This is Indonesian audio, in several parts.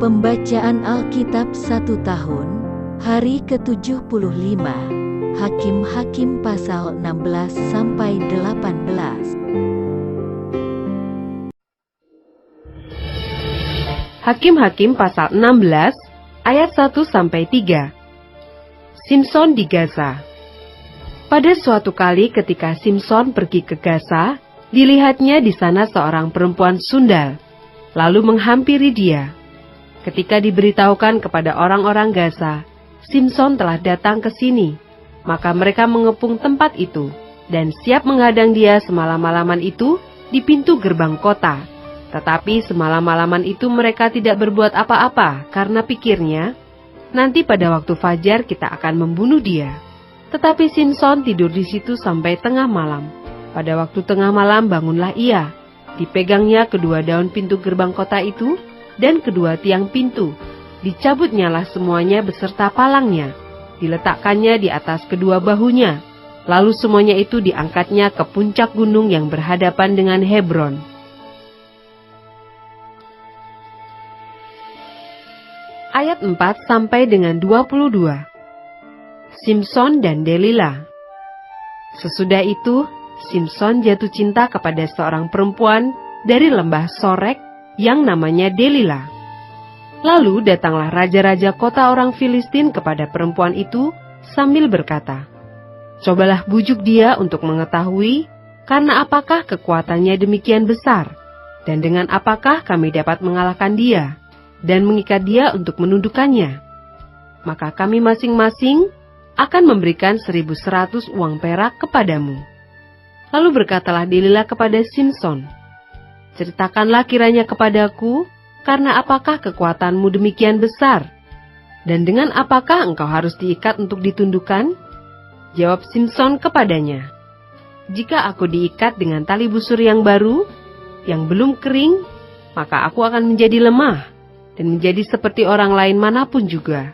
Pembacaan Alkitab 1 tahun, hari ke-75, Hakim-Hakim pasal 16-18. Hakim-Hakim pasal 16, ayat 1-3. Simson di Gaza. Pada suatu kali ketika Simson pergi ke Gaza, dilihatnya di sana seorang perempuan sundal, lalu menghampiri dia. Ketika diberitahukan kepada orang-orang Gaza, Simson telah datang ke sini, maka mereka mengepung tempat itu, dan siap menghadang dia semalam-malaman itu di pintu gerbang kota. Tetapi semalam-malaman itu mereka tidak berbuat apa-apa, karena pikirnya, nanti pada waktu fajar kita akan membunuh dia. Tetapi Simson tidur di situ sampai tengah malam. Pada waktu tengah malam bangunlah ia. Dipegangnya kedua daun pintu gerbang kota itu, dan kedua tiang pintu. Dicabutnyalah semuanya beserta palangnya. Diletakkannya di atas kedua bahunya. Lalu semuanya itu diangkatnya ke puncak gunung yang berhadapan dengan Hebron. Ayat 4 sampai dengan 22. Simson dan Delila. Sesudah itu, Simson jatuh cinta kepada seorang perempuan dari lembah Sorek yang namanya Delila. Lalu datanglah raja-raja kota orang Filistin kepada perempuan itu sambil berkata, "Cobalah bujuk dia untuk mengetahui karena apakah kekuatannya demikian besar, dan dengan apakah kami dapat mengalahkan dia, dan mengikat dia untuk menundukkannya. Maka kami masing-masing akan memberikan 1.100 uang perak kepadamu." Lalu berkatalah Delila kepada Simson, "Ceritakanlah kiranya kepadaku, karena apakah kekuatanmu demikian besar? Dan dengan apakah engkau harus diikat untuk ditundukkan?" Jawab Simson kepadanya, "Jika aku diikat dengan tali busur yang baru, yang belum kering, maka aku akan menjadi lemah, dan menjadi seperti orang lain manapun juga."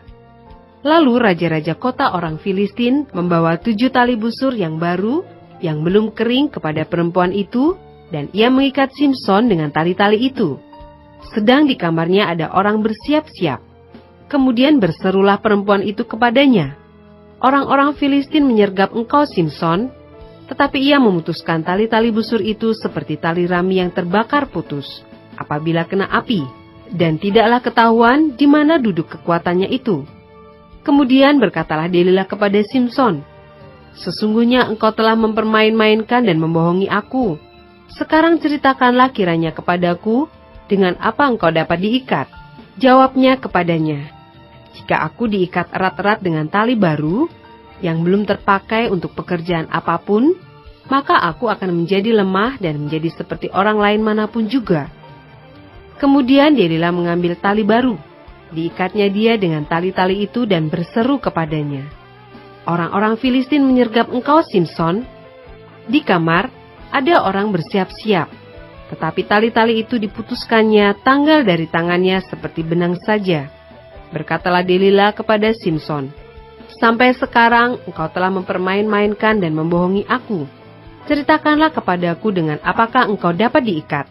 Lalu raja-raja kota orang Filistin membawa 7 tali busur yang baru, yang belum kering kepada perempuan itu, dan ia mengikat Simson dengan tali-tali itu. Sedang di kamarnya ada orang bersiap-siap. Kemudian berserulah perempuan itu kepadanya, "Orang-orang Filistin menyergap engkau, Simson." Tetapi ia memutuskan tali-tali busur itu seperti tali rami yang terbakar putus apabila kena api, dan tidaklah ketahuan di mana duduk kekuatannya itu. Kemudian berkatalah Delila kepada Simson, "Sesungguhnya engkau telah mempermain-mainkan dan membohongi aku. Sekarang ceritakanlah kiranya kepadaku, dengan apa engkau dapat diikat?" Jawabnya kepadanya, "Jika aku diikat erat-erat dengan tali baru, yang belum terpakai untuk pekerjaan apapun, maka aku akan menjadi lemah dan menjadi seperti orang lain manapun juga." Kemudian Delila mengambil tali baru, diikatnya dia dengan tali-tali itu dan berseru kepadanya, "Orang-orang Filistin menyergap engkau, Simson. Di kamar ada orang bersiap-siap." Tetapi tali-tali itu diputuskannya tanggal dari tangannya seperti benang saja. Berkatalah Delila kepada Simson, "Sampai sekarang engkau telah mempermain-mainkan dan membohongi aku. Ceritakanlah kepadaku dengan apakah engkau dapat diikat."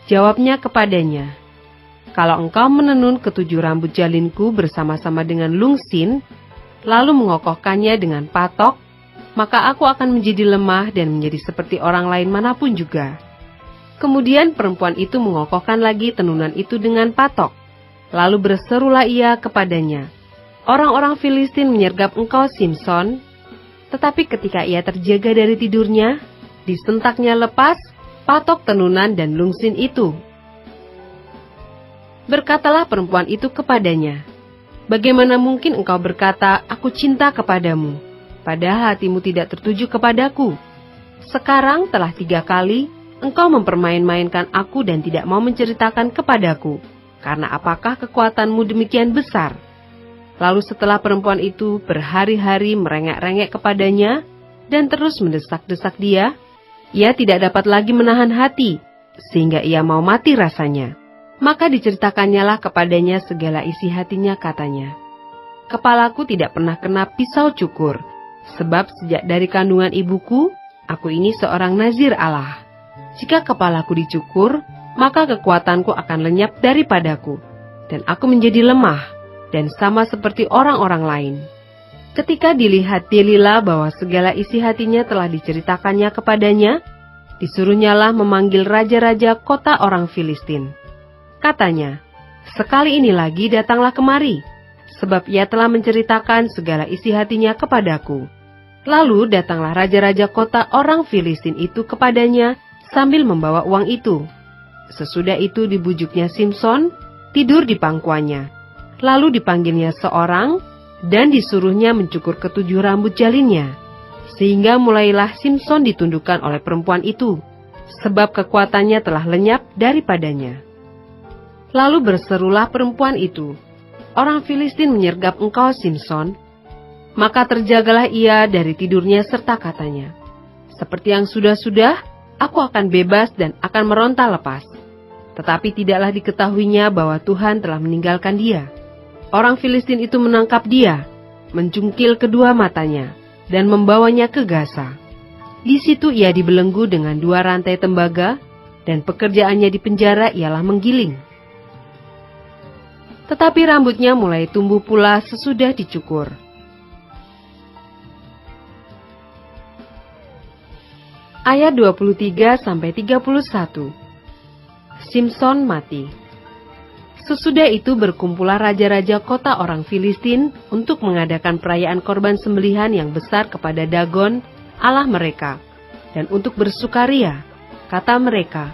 Jawabnya kepadanya, "Kalau engkau menenun ketujuh rambut jalinku bersama-sama dengan lungsin, lalu mengokohkannya dengan patok, maka aku akan menjadi lemah dan menjadi seperti orang lain manapun juga." Kemudian perempuan itu mengokohkan lagi tenunan itu dengan patok. Lalu berserulah ia kepadanya, "Orang-orang Filistin menyergap engkau, Simson." Tetapi ketika ia terjaga dari tidurnya, disentaknya lepas patok tenunan dan lungsin itu. Berkatalah perempuan itu kepadanya, "Bagaimana mungkin engkau berkata, 'Aku cinta kepadamu,' padahal hatimu tidak tertuju kepadaku? Sekarang telah 3 kali engkau mempermain-mainkan aku dan tidak mau menceritakan kepadaku, karena apakah kekuatanmu demikian besar?" Lalu setelah perempuan itu berhari-hari merengek-rengek kepadanya dan terus mendesak-desak dia, ia tidak dapat lagi menahan hati, sehingga ia mau mati rasanya. Maka diceritakannya kepadanya segala isi hatinya, katanya, "Kepalaku tidak pernah kena pisau cukur, sebab sejak dari kandungan ibuku, aku ini seorang nazir Allah. Jika kepalaku dicukur, maka kekuatanku akan lenyap daripadaku. dan aku menjadi lemah dan sama seperti orang-orang lain. Ketika dilihat Delila bahwa segala isi hatinya telah diceritakannya kepadanya, disuruhnyalah memanggil raja-raja kota orang Filistin. Katanya, "Sekali ini lagi datanglah kemari, sebab ia telah menceritakan segala isi hatinya kepadaku." Lalu datanglah raja-raja kota orang Filistin itu kepadanya sambil membawa uang itu. Sesudah itu dibujuknya Simson tidur di pangkuannya. Lalu dipanggilnya seorang dan disuruhnya mencukur ketujuh rambut jalinnya. Sehingga mulailah Simson ditundukkan oleh perempuan itu, sebab kekuatannya telah lenyap daripadanya. Lalu berserulah perempuan itu, "Orang Filistin menyergap engkau, Simson." Maka terjagalah ia dari tidurnya serta katanya, "Seperti yang sudah-sudah, aku akan bebas dan akan meronta lepas." Tetapi tidaklah diketahuinya bahwa Tuhan telah meninggalkan dia. Orang Filistin itu menangkap dia, mencungkil kedua matanya, dan membawanya ke Gaza. Di situ ia dibelenggu dengan 2 rantai tembaga, dan pekerjaannya di penjara ialah menggiling. Tetapi rambutnya mulai tumbuh pula sesudah dicukur. Ayat 23-31. Simson mati. Sesudah itu berkumpullah raja-raja kota orang Filistin untuk mengadakan perayaan korban sembelihan yang besar kepada Dagon, Allah mereka, dan untuk bersukaria. Kata mereka,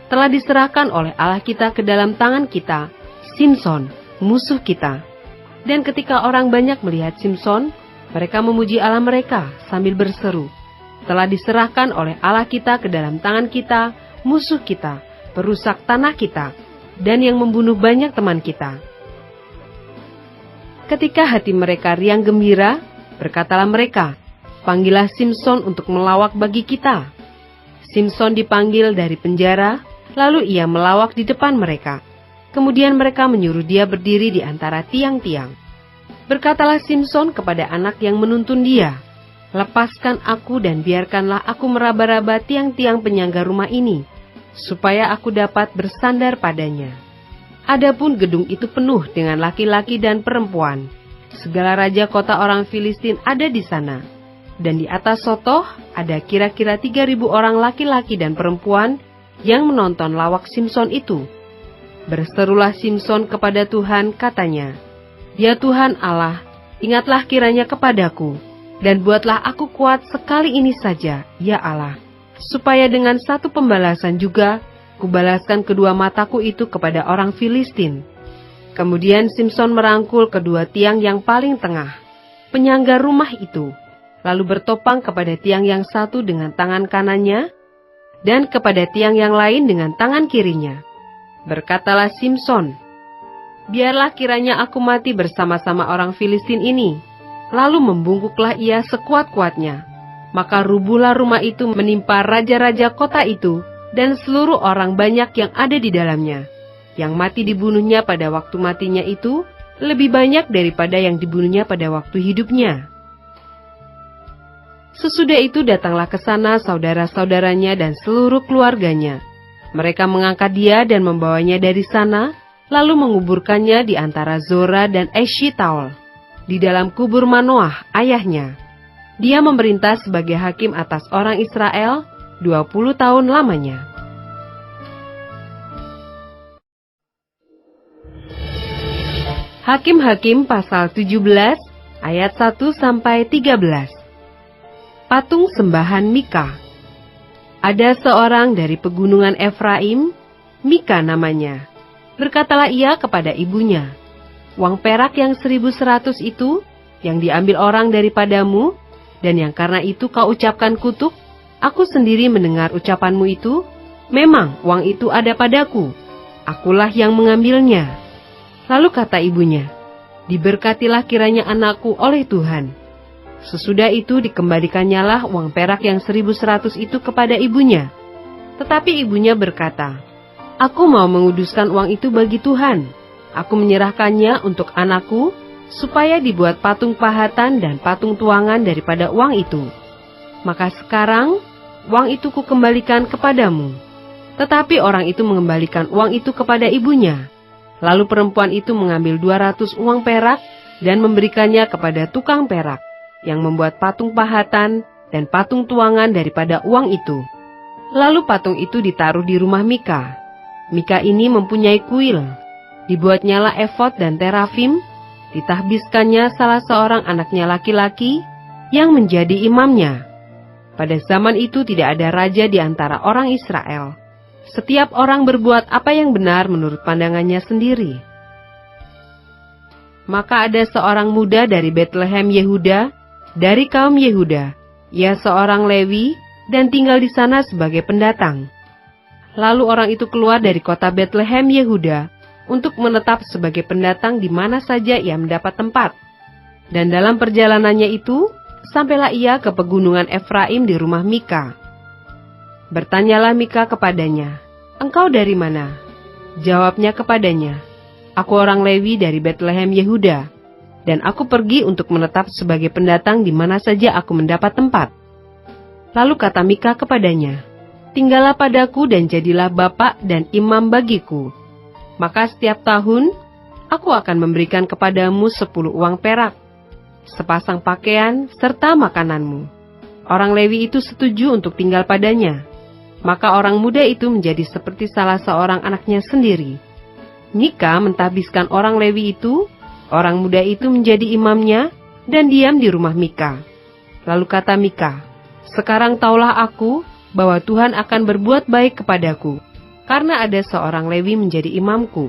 "Telah diserahkan oleh Allah kita ke dalam tangan kita, Simson, musuh kita." Dan ketika orang banyak melihat Simson, mereka memuji Allah mereka sambil berseru, "Telah diserahkan oleh Allah kita ke dalam tangan kita, musuh kita, perusak tanah kita, dan yang membunuh banyak teman kita." Ketika hati mereka riang gembira, berkatalah mereka, "Panggillah Simson untuk melawak bagi kita." Simson dipanggil dari penjara, lalu ia melawak di depan mereka. Kemudian mereka menyuruh dia berdiri di antara tiang-tiang. Berkatalah Simson kepada anak yang menuntun dia, "Lepaskan aku dan biarkanlah aku meraba-raba tiang-tiang penyangga rumah ini, supaya aku dapat bersandar padanya." Adapun gedung itu penuh dengan laki-laki dan perempuan. Segala raja kota orang Filistin ada di sana. Dan di atas sotoh ada kira-kira 3.000 orang laki-laki dan perempuan yang menonton lawak Simson itu. Berserulah Simson kepada Tuhan, katanya, "Ya Tuhan Allah, ingatlah kiranya kepadaku, dan buatlah aku kuat sekali ini saja, ya Allah, supaya dengan satu pembalasan juga, kubalaskan kedua mataku itu kepada orang Filistin." Kemudian Simson merangkul kedua tiang yang paling tengah, penyangga rumah itu, lalu bertopang kepada tiang yang satu dengan tangan kanannya, dan kepada tiang yang lain dengan tangan kirinya. Berkatalah Simson, "Biarlah kiranya aku mati bersama-sama orang Filistin ini." Lalu membungkuklah ia sekuat-kuatnya. Maka rubuhlah rumah itu menimpa raja-raja kota itu dan seluruh orang banyak yang ada di dalamnya. Yang mati dibunuhnya pada waktu matinya itu lebih banyak daripada yang dibunuhnya pada waktu hidupnya. Sesudah itu datanglah ke sana saudara-saudaranya dan seluruh keluarganya. Mereka mengangkat dia dan membawanya dari sana, lalu menguburkannya di antara Zora dan Eshitaol, di dalam kubur Manoah, ayahnya. Dia memerintah sebagai hakim atas orang Israel 20 tahun lamanya. Hakim-Hakim pasal 17 ayat 1-13. Patung sembahan Mika. Ada seorang dari pegunungan Efraim, Mika namanya. Berkatalah ia kepada ibunya, "Uang perak yang 1.100 itu, yang diambil orang daripadamu, dan yang karena itu kau ucapkan kutuk, aku sendiri mendengar ucapanmu itu, memang uang itu ada padaku, akulah yang mengambilnya." Lalu kata ibunya, "Diberkatilah kiranya anakku oleh Tuhan." Sesudah itu dikembalikannya uang perak yang 1.100 itu kepada ibunya. Tetapi ibunya berkata, "Aku mau menguduskan uang itu bagi Tuhan. Aku menyerahkannya untuk anakku, supaya dibuat patung pahatan dan patung tuangan daripada uang itu. Maka sekarang, uang itu kukembalikan kepadamu." Tetapi orang itu mengembalikan uang itu kepada ibunya. Lalu perempuan itu mengambil 200 uang perak dan memberikannya kepada tukang perak yang membuat patung pahatan dan patung tuangan daripada uang itu. Lalu patung itu ditaruh di rumah Mika. Mika ini mempunyai kuil. Dibuatnyalah efod dan terafim. Ditahbiskannya salah seorang anaknya laki-laki yang menjadi imamnya. Pada zaman itu tidak ada raja di antara orang Israel. Setiap orang berbuat apa yang benar menurut pandangannya sendiri. Maka ada seorang muda dari Betlehem Yehuda, dari kaum Yehuda. Ia seorang Lewi dan tinggal di sana sebagai pendatang. Lalu orang itu keluar dari kota Betlehem Yehuda untuk menetap sebagai pendatang di mana saja ia mendapat tempat. Dan dalam perjalanannya itu, sampailah ia ke pegunungan Efraim di rumah Mika. Bertanyalah Mika kepadanya, "Engkau dari mana?" Jawabnya kepadanya, "Aku orang Lewi dari Betlehem Yehuda, dan aku pergi untuk menetap sebagai pendatang di mana saja aku mendapat tempat." Lalu kata Mika kepadanya, "Tinggallah padaku dan jadilah bapak dan imam bagiku. Maka setiap tahun, aku akan memberikan kepadamu 10 uang perak, sepasang pakaian, serta makananmu." Orang Lewi itu setuju untuk tinggal padanya. Maka orang muda itu menjadi seperti salah seorang anaknya sendiri. Mika mentahbiskan orang Lewi itu, orang muda itu menjadi imamnya, dan diam di rumah Mika. Lalu kata Mika, "Sekarang taulah aku bahwa Tuhan akan berbuat baik kepadaku, karena ada seorang Lewi menjadi imamku."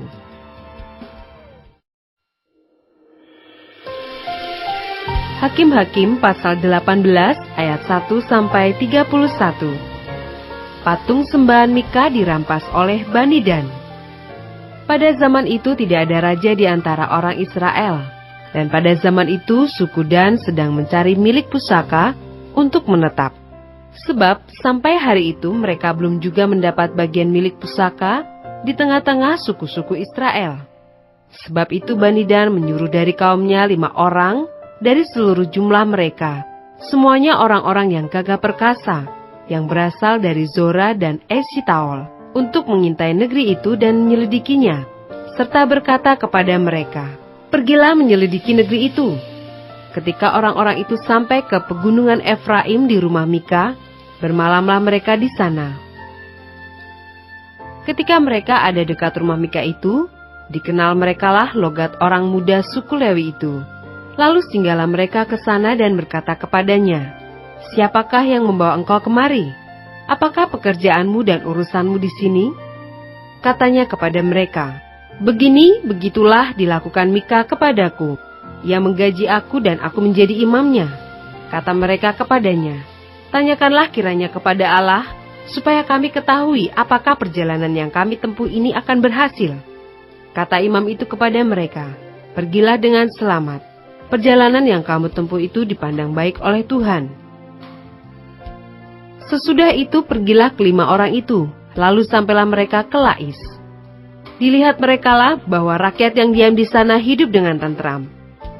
Hakim-Hakim pasal 18 ayat 1-31. Patung sembahan Mika dirampas oleh Bani Dan. Pada zaman itu tidak ada raja di antara orang Israel, dan pada zaman itu suku Dan sedang mencari milik pusaka untuk menetap. Sebab sampai hari itu mereka belum juga mendapat bagian milik pusaka di tengah-tengah suku-suku Israel. Sebab itu Bani Dan menyuruh dari kaumnya 5 orang dari seluruh jumlah mereka, semuanya orang-orang yang gagah perkasa, yang berasal dari Zora dan Eshitaol, untuk mengintai negeri itu dan menyelidikinya, serta berkata kepada mereka, "Pergilah menyelidiki negeri itu." Ketika orang-orang itu sampai ke pegunungan Efraim di rumah Mika, bermalamlah mereka di sana. Ketika mereka ada dekat rumah Mika itu, dikenal merekalah logat orang muda suku Lewi itu. Lalu singgahlah mereka ke sana dan berkata kepadanya, "Siapakah yang membawa engkau kemari? Apakah pekerjaanmu dan urusanmu di sini?" Katanya kepada mereka, begitulah dilakukan Mika kepadaku. Ia menggaji aku dan aku menjadi imamnya." Kata mereka kepadanya, "Tanyakanlah kiranya kepada Allah, supaya kami ketahui apakah perjalanan yang kami tempuh ini akan berhasil." Kata imam itu kepada mereka, "Pergilah dengan selamat. Perjalanan yang kamu tempuh itu dipandang baik oleh Tuhan." Sesudah itu pergilah kelima orang itu, lalu sampailah mereka ke Lais. Dilihat merekalah bahwa rakyat yang diam di sana hidup dengan tentram,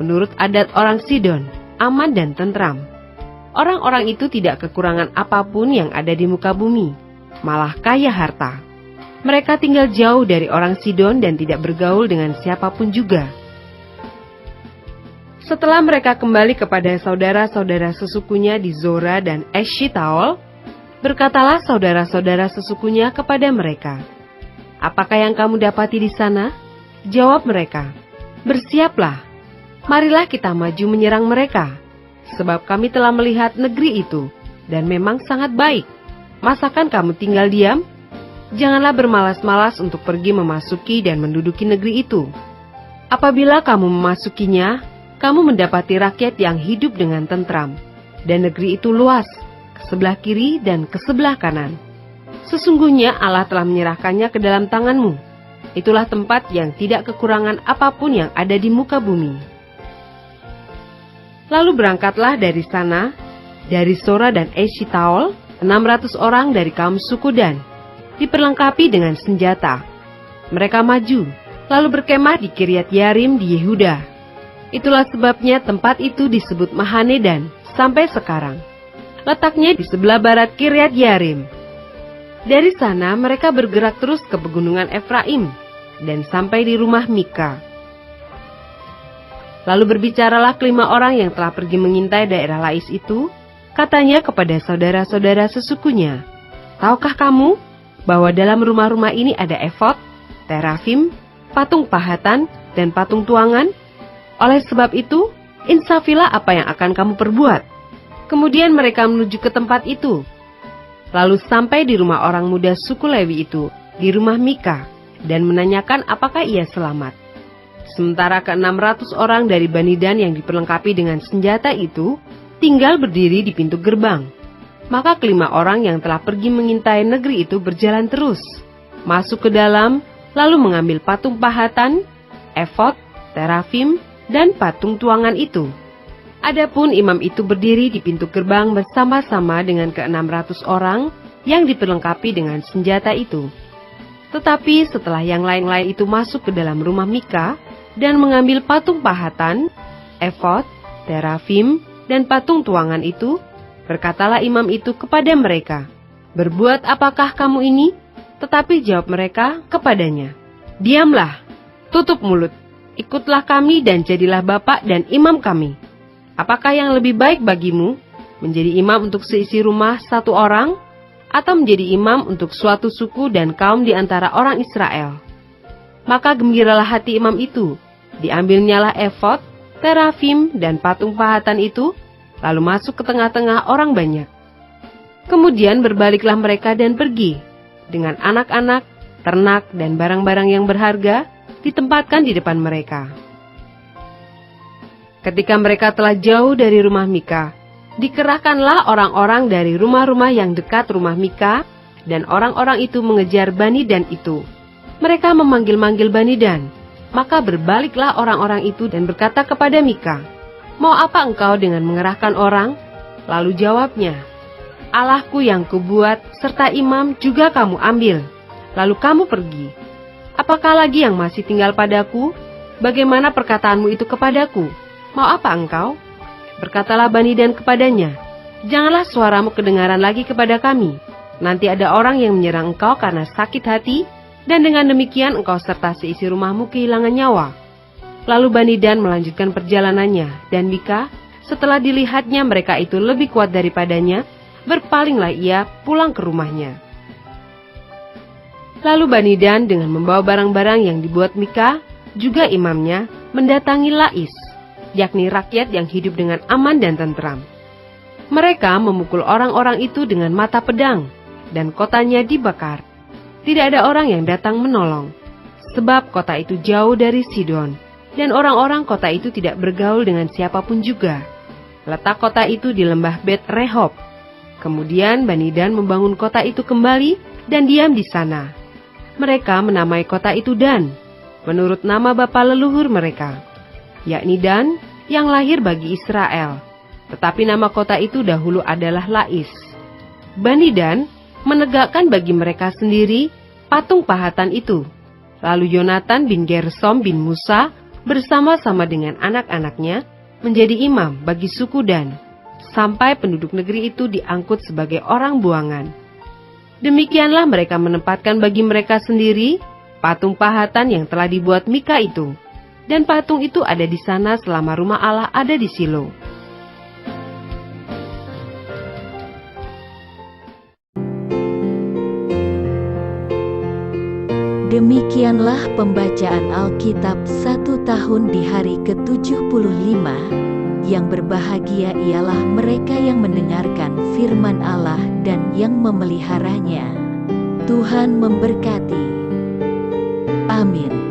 menurut adat orang Sidon, aman dan tentram. Orang-orang itu tidak kekurangan apapun yang ada di muka bumi, malah kaya harta. Mereka tinggal jauh dari orang Sidon dan tidak bergaul dengan siapapun juga. Setelah mereka kembali kepada saudara-saudara sesukunya di Zora dan Eshitaol, berkatalah saudara-saudara sesukunya kepada mereka, "Apakah yang kamu dapati di sana?" Jawab mereka, "Bersiaplah, marilah kita maju menyerang mereka, sebab kami telah melihat negeri itu, dan memang sangat baik. Masakan kamu tinggal diam? Janganlah bermalas-malas untuk pergi memasuki dan menduduki negeri itu. Apabila kamu memasukinya, kamu mendapati rakyat yang hidup dengan tentram, dan negeri itu luas, ke sebelah kiri dan ke sebelah kanan. Sesungguhnya Allah telah menyerahkannya ke dalam tanganmu. Itulah tempat yang tidak kekurangan apapun yang ada di muka bumi." Lalu berangkatlah dari sana, dari Zora dan Eshitaol, 600 orang dari kaum suku Dan, diperlengkapi dengan senjata. Mereka maju, lalu berkemah di Kiryat Yarim di Yehuda. Itulah sebabnya tempat itu disebut Mahanedan sampai sekarang. Letaknya di sebelah barat Kiryat Yarim. Dari sana mereka bergerak terus ke pegunungan Efraim, dan sampai di rumah Mika. Lalu berbicaralah kelima orang yang telah pergi mengintai daerah Lais itu, katanya kepada saudara-saudara sesukunya, "Tahukah kamu bahwa dalam rumah-rumah ini ada efod, terafim, patung pahatan, dan patung tuangan? Oleh sebab itu, insafilah apa yang akan kamu perbuat." Kemudian mereka menuju ke tempat itu. Lalu sampai di rumah orang muda suku Lewi itu, di rumah Mika, dan menanyakan apakah ia selamat. Sementara ke-600 orang dari Bani Dan yang diperlengkapi dengan senjata itu tinggal berdiri di pintu gerbang. Maka kelima orang yang telah pergi mengintai negeri itu berjalan terus, masuk ke dalam, lalu mengambil patung pahatan, efod, terafim, dan patung tuangan itu. Adapun imam itu berdiri di pintu gerbang bersama-sama dengan ke-600 orang yang diperlengkapi dengan senjata itu. Tetapi setelah yang lain-lain itu masuk ke dalam rumah Mika dan mengambil patung pahatan, efod, terafim, dan patung tuangan itu, berkatalah imam itu kepada mereka, "Berbuat apakah kamu ini?" Tetapi jawab mereka kepadanya, "Diamlah, tutup mulut, ikutlah kami dan jadilah bapak dan imam kami. Apakah yang lebih baik bagimu, menjadi imam untuk seisi rumah satu orang, atau menjadi imam untuk suatu suku dan kaum di antara orang Israel?" Maka gembiralah hati imam itu, diambilnyalah efod, terafim, dan patung pahatan itu, lalu masuk ke tengah-tengah orang banyak. Kemudian berbaliklah mereka dan pergi, dengan anak-anak, ternak, dan barang-barang yang berharga, ditempatkan di depan mereka. Ketika mereka telah jauh dari rumah Mika, dikerahkanlah orang-orang dari rumah-rumah yang dekat rumah Mika, dan orang-orang itu mengejar Bani Dan itu. Mereka memanggil-manggil Bani Dan. Maka berbaliklah orang-orang itu dan berkata kepada Mika, "Mau apa engkau dengan mengerahkan orang?" Lalu jawabnya, "Allahku yang kubuat serta imam juga kamu ambil, lalu kamu pergi. Apakah lagi yang masih tinggal padaku? Bagaimana perkataanmu itu kepadaku? Mau apa engkau?" Berkatalah Bani Dan kepadanya, "Janganlah suaramu kedengaran lagi kepada kami. Nanti ada orang yang menyerang engkau karena sakit hati, dan dengan demikian engkau serta seisi rumahmu kehilangan nyawa." Lalu Bani Dan melanjutkan perjalanannya, dan Mika, setelah dilihatnya mereka itu lebih kuat daripadanya, berpalinglah ia pulang ke rumahnya. Lalu Bani Dan dengan membawa barang-barang yang dibuat Mika, juga imamnya, mendatangi Lais, yakni rakyat yang hidup dengan aman dan tentram. Mereka memukul orang-orang itu dengan mata pedang, dan kotanya dibakar. Tidak ada orang yang datang menolong, sebab kota itu jauh dari Sidon, dan orang-orang kota itu tidak bergaul dengan siapapun juga. Letak kota itu di lembah Bet Rehob. Kemudian Bani Dan membangun kota itu kembali dan diam di sana. Mereka menamai kota itu Dan, menurut nama bapa leluhur mereka, yakni Dan yang lahir bagi Israel. Tetapi nama kota itu dahulu adalah Lais. Bani Dan menegakkan bagi mereka sendiri patung pahatan itu. Lalu Yonatan bin Gersom bin Musa bersama-sama dengan anak-anaknya menjadi imam bagi suku Dan, sampai penduduk negeri itu diangkut sebagai orang buangan. Demikianlah mereka menempatkan bagi mereka sendiri patung pahatan yang telah dibuat Mika itu, dan patung itu ada di sana selama rumah Allah ada di Silo. Demikianlah pembacaan Alkitab 1 tahun di hari ke-75. Yang berbahagia ialah mereka yang mendengarkan firman Allah dan yang memeliharanya. Tuhan memberkati. Amin.